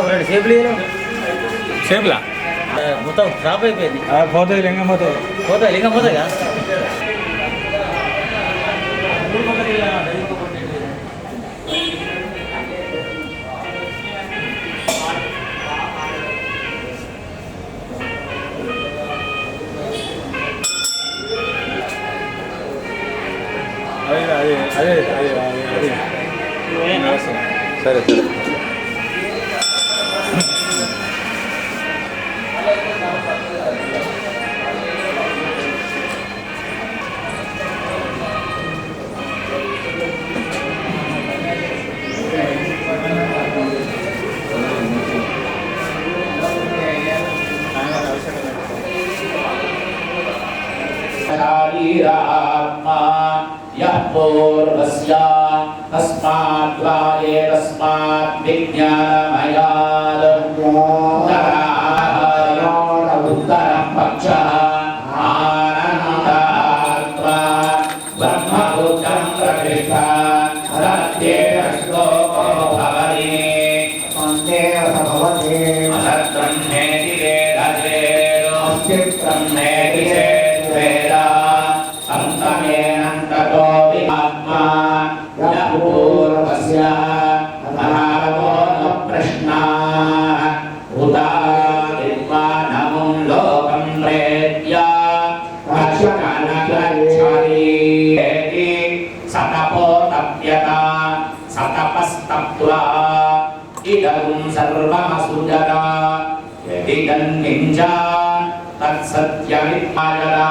రెండు సేపులు సేపులా మొత్తం డ్రాప్ అయిపోయింది. పోతుంది లింగం పోతాయి లింగం పోతాయిగా. అదే సరే సరే. आत्मा यः पूर्वस्य तस्माद्वाये तस्माद् विज्ञानमयात् उत्तरः पक्षः आनन्दात्मा ब्रह्मभूतं प्रतिष्ठा सत्येन श्लोको भवति असत्ब्रह्मेति वेदते अस्तिब्रह्मेति वेदा संतमेनन्ततो विआत्मा यः पूर्वस्य भावो न प्रश्नाः उदादित्वानमुं लोकं प्रेत्य कक्षकनगच्छति सतपोतप्यता सतपस्तप्त्वा इदं सर्वमसृजत यदिदन्निञ्जा तत्सत्यमित्पायता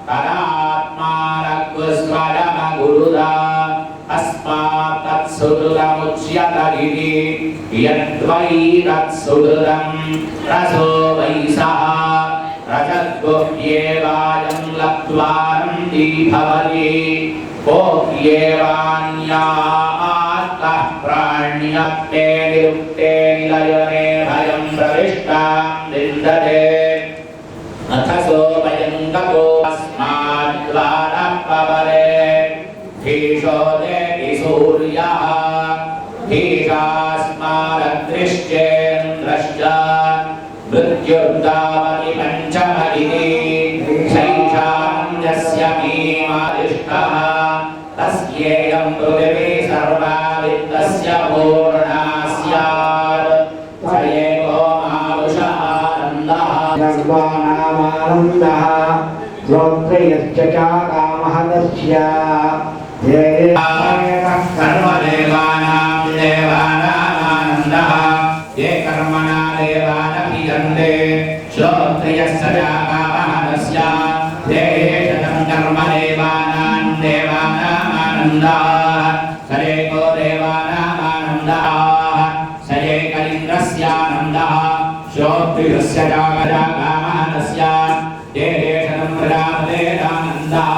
तदात्मानकुस्वरमगुरुदा अस्मात् तत्सुहृदमुच्यत इति यद्वै तत्सुहृदं रसो वैसः रजद्गुह्येवायं लब्ध्वानन्दी भवति कोऽप्येवान्यात्तः प्राण्यत्ते निरुक्ते निलयने भयं प्रविष्टां विन्दते अथसो भयं गतो अस्माद्वारः पवरे धीशो देति सूर्यः धीशास्माददृश्चेन्द्रश्च मृत्युर्गावति पञ्चमदिति शैशान्यस्य मीमादिष्टः तस्येयं पृथिवी सर्वा वित्तस्य पूर्णा स्यात् स एको मानुषः आनन्दः सर्वानामानन्दः श्रोत्रयश्च कामः तस्य सर्वदेवानां देवानामानन्दः ये कर्मणा देवानभियन्ते श्रोत्रयश्च कामः तस्य ये शतं कर्मदेवानां देवानामानन्दः स एको देवानामानन्दः स एकलिङ्गस्यानन्दः श्रोत्रयस्य कामः तस्य ये शतं प्रजापतेरानन्दः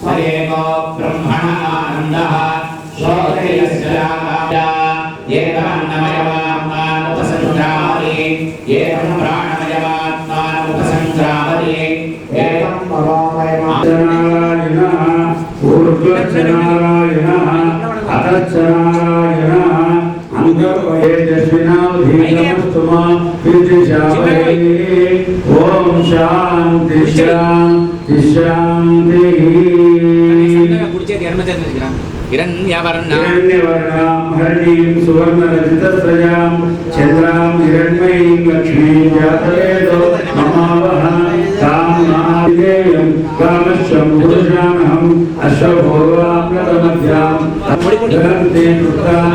स एको ब्रह्मणानन्दः श्रोत्रयस्य ये प्राणमयमात्मानुपसङ्क्रामति ये प्राणमयमात्मानुपसङ्क्रामति एवं नारायणः ऊर्ध्वश्चनारायणः अधश्चनारायणः अंगवयेजस्विनाधीनमस्तुमा विदिशावै ओम शांति शांति शांति हिरण्यवर्णां हरणीं सुवर्णरजितस्रजां चन्द्रां हिरण्मयीं लक्ष्मीं जातवेदो ममावह तां महाविदेयं कामशम्भुजानहम् अश्वभूर्वाप्लतमध्यां धरन्ते कृतां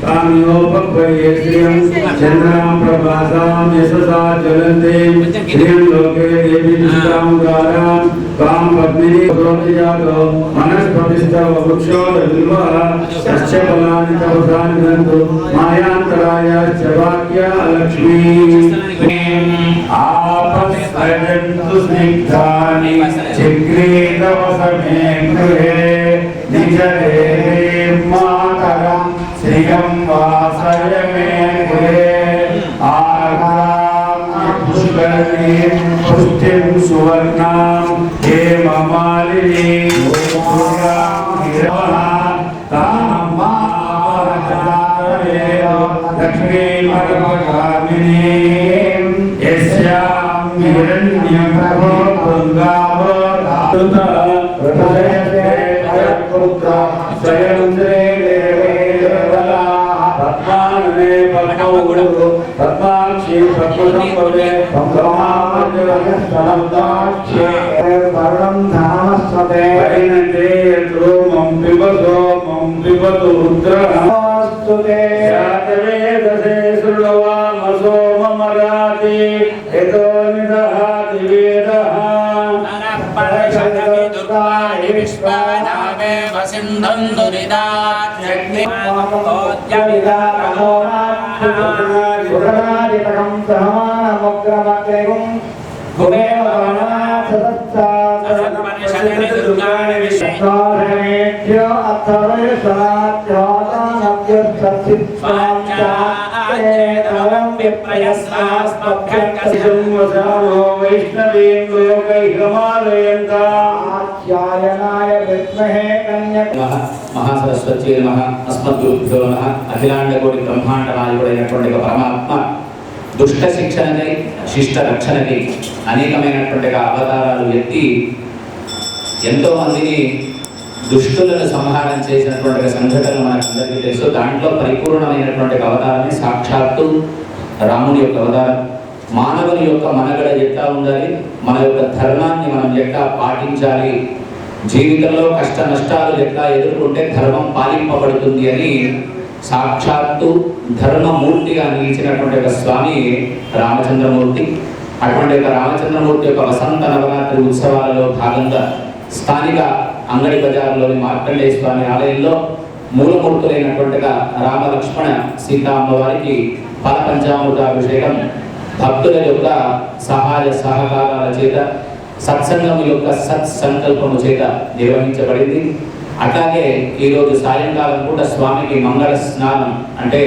काम्योपक्वये श्रियं चन्द्रां प्रभासां यशसा ज्वलन्ते श्रियं लोके देवी निष्ठामुदारां काम पद्मिनी प्रोतिजातो मनस्पतिस्तव वृक्षो बिल्वः तस्य फलानि तवसानि दन्तु मायान्तरायाश्च वाक्या लक्ष्मी आपस्सृजन्तु स्निग्धानि चिक्रीतवसमे गृहे निजदेवीं मातरं श्रियं वासय मे गृहे पुष्करीं पुष्टिं सुवर्णां हे मम లక్ష్మీ పరమకామినీ యస్యాం హిరణ్యం ప్రభో దుర్గావతారుత హృదయతే పుత్ర స్వయంద్రే దేవేవలా పద్మాననే పద్మౌడు పద్మాక్షి పద్మసంభవే పద్మాక్షి వరుణం ధామస్వతే పరిణతే ద్రోమం పిబతో మం పిబతు రుద్రః శాతవేదసే శృణవామసో మమరాతి యతో నిదహాతి వేదః వైష్ణవీం లోకైకమాలయంతాధ్యాయనాయ విద్మహే కన్యకా మహాసరస్వతి నమః అస్మద్గురుభ్యో నమః అఖిలాండకోటి బ్రహ్మాండనాయకుడైనటువంటి పరమాత్మ దుష్ట శిక్షణకై శిష్ట రక్షణకై అనేకమైనటువంటి అవతారాలు ఎత్తి ఎంతో మందిని దుష్టులను సంహారం చేసినటువంటి సంఘటనలు మనకు అందరికీ తెలుసు. దాంట్లో పరిపూర్ణమైనటువంటి అవతారమే సాక్షాత్తు రాముని యొక్క అవతారం. మానవుని యొక్క మనగడ ఎట్లా ఉండాలి, మన యొక్క ధర్మాన్ని మనం ఎట్లా పాటించాలి, జీవితంలో కష్ట నష్టాలు ఎట్లా ఎదుర్కొంటే ధర్మం పాలింపబడుతుంది అని సాక్షాత్తు ధర్మమూర్తిగా నిలిచినటువంటి ఒక స్వామి రామచంద్రమూర్తి. అటువంటి ఒక రామచంద్రమూర్తి యొక్క వసంత నవరాత్రి ఉత్సవాలలో భాగంగా స్థానిక అంగడి బజార్లోని మార్కండేయ స్వామి ఆలయంలో మూలమూర్తులైనటువంటి రామ లక్ష్మణ సీతా అమ్మవారికి ఫల పంచామృతాభిషేకం భక్తుల యొక్క సహాయ సహకారాల చేత సత్సంగం యొక్క సత్సంకల్పము చేత నిర్వహించబడింది. అట్లాగే ఈరోజు సాయంకాలం కూడా స్వామికి మంగళ స్నానం అంటే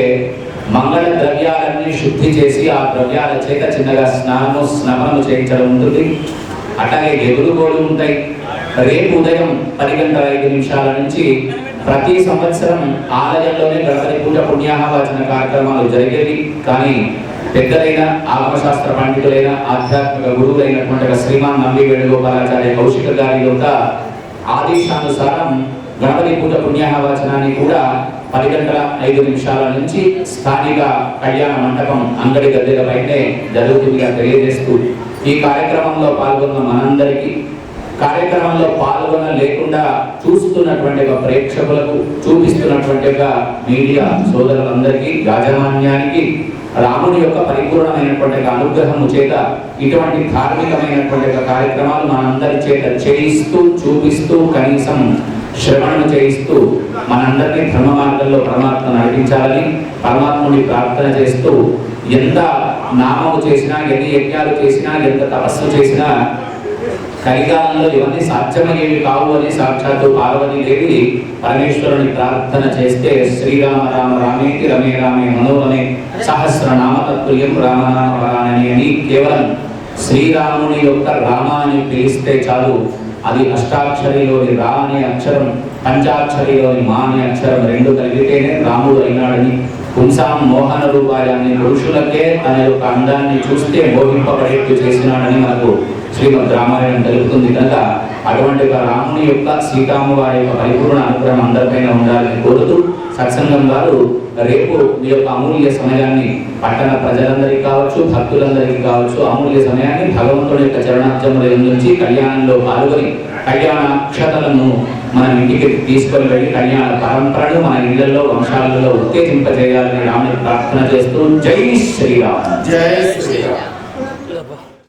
మంగళ ద్రవ్యాలన్నీ శుద్ధి చేసి ఆ ద్రవ్యాల చేత చిన్నగా స్నానము చేయించడం ఉంటుంది. అట్లాగే ఎగురుగోలు ఉంటాయి. రేపు ఉదయం 10:05 నుంచి ప్రతి సంవత్సరం ఆలయంలోనే గణపతి పూజ పుణ్యాహవాచన కార్యక్రమాలు జరిగేవి. కానీ పెద్దలైన ఆగమశాస్త్ర పండితులైన ఆధ్యాత్మిక గురువులైనటువంటి శ్రీమాన్ నంబి వేణుగోపాలాచార్య కౌశిక గారి యొక్క ఆదేశానుసారం గణపతి పూజ పుణ్యాహవాచనాన్ని కూడా 10:05 నుంచి స్థానిక కళ్యాణ మండపం అంగడి గద్దెల బయటనే జరుగుతుందిగా తెలియజేస్తూ ఈ కార్యక్రమంలో పాల్గొన్న మనందరికీ, కార్యక్రమంలో లేకుండా చూస్తున్నటువంటి ప్రేక్షకులకు, చూపిస్తున్నటువంటి మీడియా సోదరులందరికీ, యాజమాన్యానికి రాముని యొక్క పరిపూర్ణమైనటువంటి అనుగ్రహము చేత ఇటువంటి ధార్మికమైనటువంటి కార్యక్రమాలు మనందరి చేత చేయిస్తూ, చూపిస్తూ, కనీసం శ్రవణం చేయిస్తూ మనందరినీ ధర్మ మార్గంలో పరమాత్మ నడిపించాలని పరమాత్ముని ప్రార్థన చేస్తూ ఎంత నామము చేసినా, ఎన్ని యజ్ఞాలు చేసినా, ఎంత తపస్సు చేసినా కలికాలంలో ఇవన్నీ సాధ్యమయ్యేవి కావు అని సాక్షాత్తు పార్వతీదేవి పరమేశ్వరుని ప్రార్థన చేస్తే శ్రీరామ రామ రామేతి రమే రామే మనోరమే సహస్రనామ తత్తుల్యం రామనామ వరానని అని కేవలం శ్రీరాముని యొక్క రామ అని పిలిస్తే చాలు. అది అష్టాక్షరిలోని రా అనే అక్షరం, పంచాక్షరిలోని మా అనే అక్షరం రెండు కలిగితేనే రాముడు అయినాడని, పుంసాం మోహన రూపాయాన్ని పురుషులకే తన యొక్క అందాన్ని చూస్తే మోహింపబడేట్టు చేసినాడని మనకు శ్రీమద్ రామాయణం తెలుపుతుంది. కనుక అటువంటి రాముని యొక్క సీతామ్మ వారి యొక్క పరిపూర్ణ అనుగ్రహం అందరిపైన ఉండాలని కోరుతూ సత్సంగం వారు రేపు మీ యొక్క అమూల్య సమయాన్ని పట్టణ ప్రజలందరికీ కావచ్చు, భక్తులందరికీ కావచ్చు, అమూల్య సమయాన్ని భగవంతుడి యొక్క చరణాబ్జముల నుంచి కళ్యాణంలో పాల్గొని కళ్యాణాక్షతలను మన ఇంటికి తీసుకొని వెళ్ళి కళ్యాణ పరంపరను మన ఇళ్లలో, వంశాలలో ఉత్తేజింపజేయాలని రాముని ప్రార్థన చేస్తూ జై శ్రీరామ్. జై శ్రీరామ్.